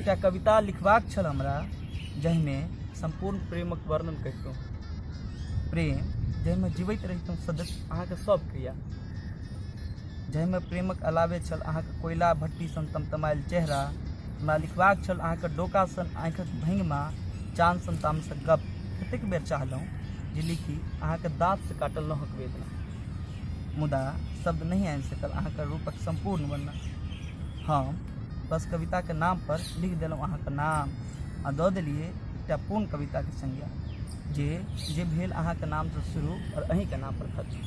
एकटा कविता लिखबाक छल हमरा, जाहिमे संपूर्ण प्रेमक वर्णन करितहुँ। प्रेम जाहिमे जीवैत रहितहुँ सदस्य अहाँके सब क्रिया, जाहिमे प्रेमक अलावे छल अहाँके कोयला भट्टी सन तमतमायल चेहरा। हमरा लिखबाक छल अहाँके डोका सन आँखिक भंगिमा, चाँद सन तामसक गप। कतेक बेर चाहलहुँ जे लिखी अहाँके दाँत से काटल नौहक वेदना, मुदा शब्द नहीं आनि सकल अहाँके रूपक संपूर्ण वर्णन। हम बस कविता के नाम पर लिख देलहुँ अहाँके नाम आ दऽ देलिए एकटा पूर्ण कविता के संज्ञा, जे भेल अहाँके नाम से शुरू और अहीं के नाम पर खत्म।